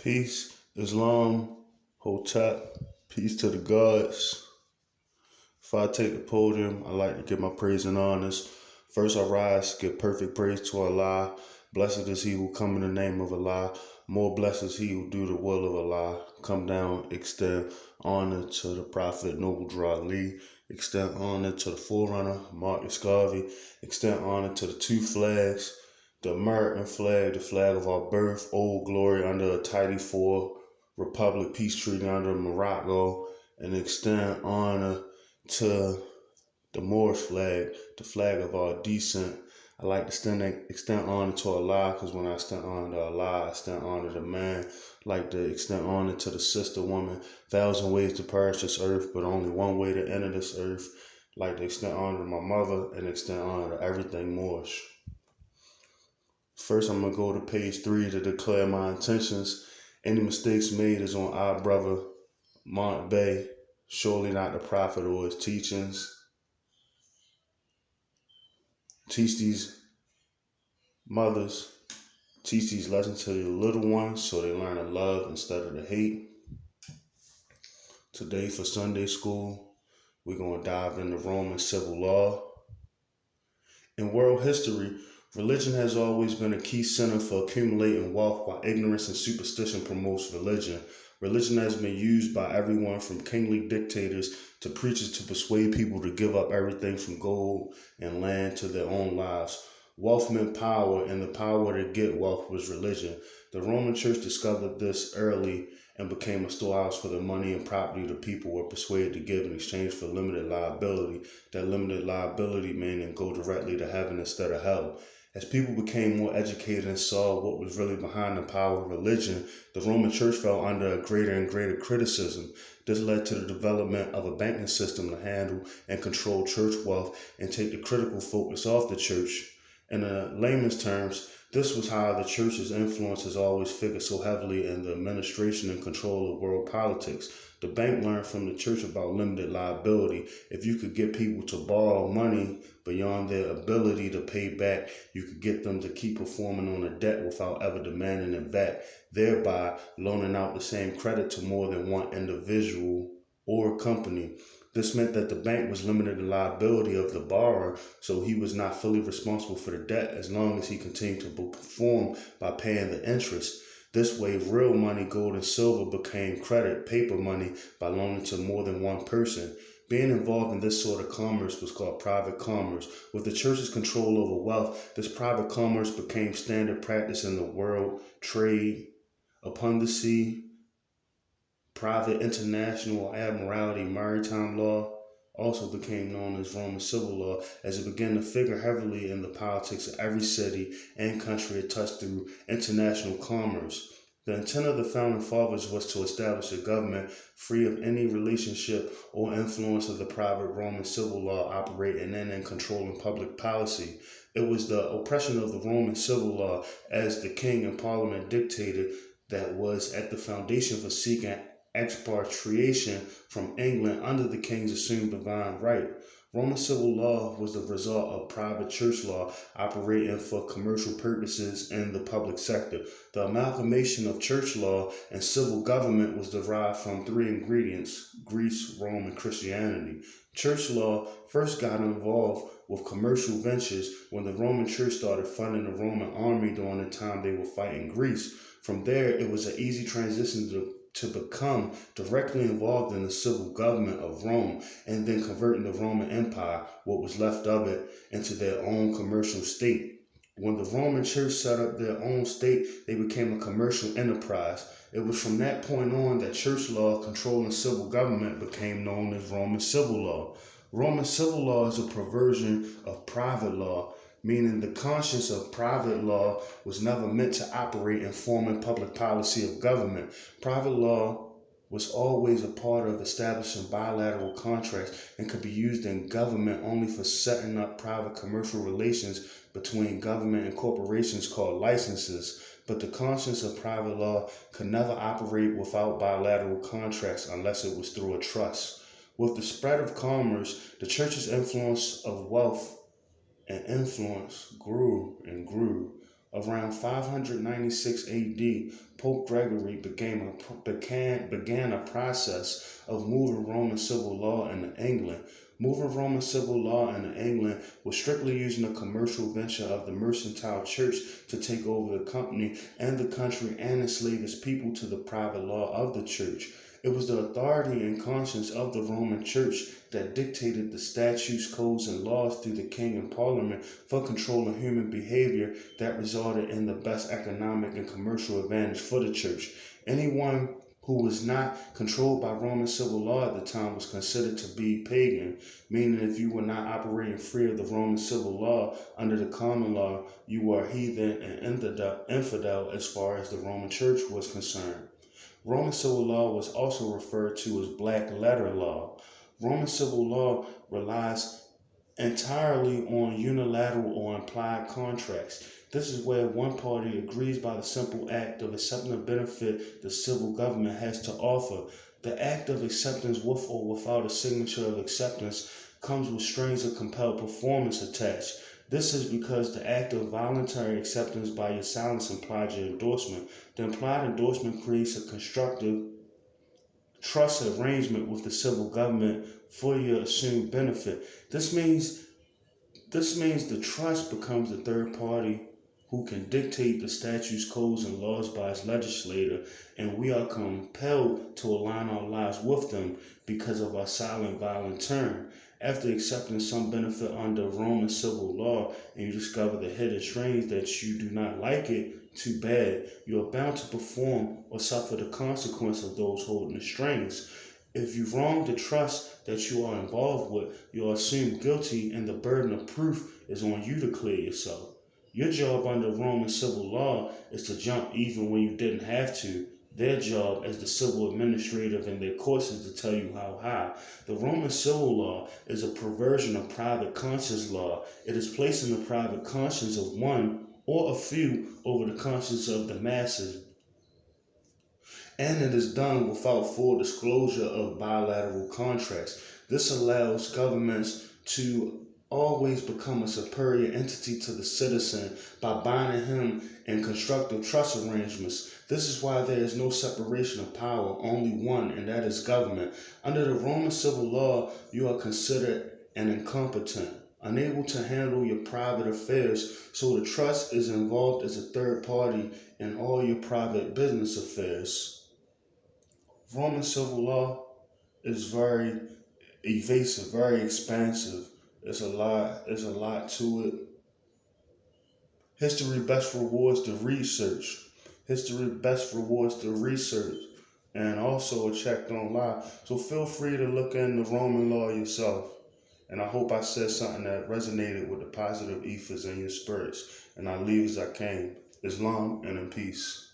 Peace, Islam, Hotep, peace to the gods. If I take the podium, I like to give my praise and honors. First I rise, give perfect praise to Allah. Blessed is he who come in the name of Allah. More blessed is he who do the will of Allah. Come down, extend honor to the Prophet Noble Drew Ali. Extend honor to the forerunner, Marcus Garvey. Extend honor to the two flags. The American flag, the flag of our birth, old glory under a Title IV Republic peace treaty under Morocco, and extend honor to the Moorish flag, the flag of our descent. I like to extend honor to Allah, because when I extend honor to Allah, I extend honor to man. I like to extend honor to the sister woman. 1,000 ways to perish this earth, but only one way to enter this earth. I like to extend honor to my mother and extend honor to everything Moorish. First, I'm going to go to page 3 to declare my intentions. Any mistakes made is on our brother, Mont Bay, surely not the prophet or his teachings. Teach these mothers, teach these lessons to your little ones so they learn to love instead of to hate. Today for Sunday school, we're going to dive into Roman civil law. In world history, religion has always been a key center for accumulating wealth, while ignorance and superstition promotes religion. Religion has been used by everyone from kingly dictators to preachers to persuade people to give up everything from gold and land to their own lives. Wealth meant power, and the power to get wealth was religion. The Roman Church discovered this early and became a storehouse for the money and property the people were persuaded to give in exchange for limited liability. That limited liability meaning go directly to heaven instead of hell. As people became more educated and saw what was really behind the power of religion, the Roman Church fell under a greater and greater criticism. This led to the development of a banking system to handle and control church wealth and take the critical focus off the church. In layman's terms, this was how the church's influence has always figured so heavily in the administration and control of world politics. The bank learned from the church about limited liability. If you could get people to borrow money beyond their ability to pay back, you could get them to keep performing on a debt without ever demanding it back, thereby loaning out the same credit to more than one individual or company. This meant that the bank was limited the liability of the borrower, so he was not fully responsible for the debt as long as he continued to perform by paying the interest. This way, real money, gold and silver, became credit, paper money, by loaning to more than one person. Being involved in this sort of commerce was called private commerce. With the church's control over wealth, this private commerce became standard practice in the world trade upon the sea. Private international admiralty maritime law also became known as Roman civil law, as it began to figure heavily in the politics of every city and country it touched through international commerce. The intent of the founding fathers was to establish a government free of any relationship or influence of the private Roman civil law operating in and controlling public policy. It was the oppression of the Roman civil law, as the king and parliament dictated, that was at the foundation for seeking expatriation from England under the king's assumed divine right. Roman civil law was the result of private church law operating for commercial purposes in the public sector. The amalgamation of church law and civil government was derived from 3 ingredients: Greece, Rome, and Christianity. Church law first got involved with commercial ventures when the Roman Church started funding the Roman army during the time they were fighting Greece. From there, it was an easy transition to become directly involved in the civil government of Rome, and then converting the Roman Empire, what was left of it, into their own commercial state. When the Roman Church set up their own state, they became a commercial enterprise. It was from that point on that church law controlling civil government became known as Roman civil law. Roman civil law is a perversion of private law, meaning the conscience of private law was never meant to operate in forming public policy of government. Private law was always a part of establishing bilateral contracts and could be used in government only for setting up private commercial relations between government and corporations called licenses. But the conscience of private law could never operate without bilateral contracts unless it was through a trust. With the spread of commerce, the church's influence of wealth and influence grew and grew. Around 596 AD, Pope Gregory began a process of moving Roman civil law into England. Moving Roman civil law into England was strictly using the commercial venture of the mercantile church to take over the company and the country and enslave its people to the private law of the church. It was the authority and conscience of the Roman Church that dictated the statutes, codes, and laws through the king and parliament for controlling human behavior that resulted in the best economic and commercial advantage for the church. Anyone who was not controlled by Roman civil law at the time was considered to be pagan, meaning if you were not operating free of the Roman civil law under the common law, you were a heathen and infidel as far as the Roman Church was concerned. Roman civil law was also referred to as black letter law. Roman civil law relies entirely on unilateral or implied contracts. This is where one party agrees by the simple act of accepting a benefit the civil government has to offer. The act of acceptance with or without a signature of acceptance comes with strings of compelled performance attached. This is because the act of voluntary acceptance by your silence implies your endorsement. The implied endorsement creates a constructive trust arrangement with the civil government for your assumed benefit. This means the trust becomes the third party who can dictate the statutes, codes, and laws by its legislator, and we are compelled to align our lives with them because of our silent, violent turn. After accepting some benefit under Roman civil law and you discover the hidden strings that you do not like it, too bad. You are bound to perform or suffer the consequence of those holding the strings. If you wrong the trust that you are involved with, you are assumed guilty and the burden of proof is on you to clear yourself. Your job under Roman civil law is to jump even when you didn't have to. Their job as the civil administrative in their courts is to tell you how high. The Roman civil law is a perversion of private conscience law. It is placing the private conscience of one or a few over the conscience of the masses. And it is done without full disclosure of bilateral contracts. This allows governments to always become a superior entity to the citizen by binding him in constructive trust arrangements. This is why there is no separation of power, only one, and that is government. Under the Roman civil law, you are considered an incompetent, unable to handle your private affairs, so the trust is involved as a third party in all your private business affairs. Roman civil law is very evasive, very expansive. There's a lot to it. History best rewards the research. History best rewards the research. And also a check don't lie. So feel free to look into Roman law yourself. And I hope I said something that resonated with the positive ethers in your spirits. And I leave as I came. Islam and in peace.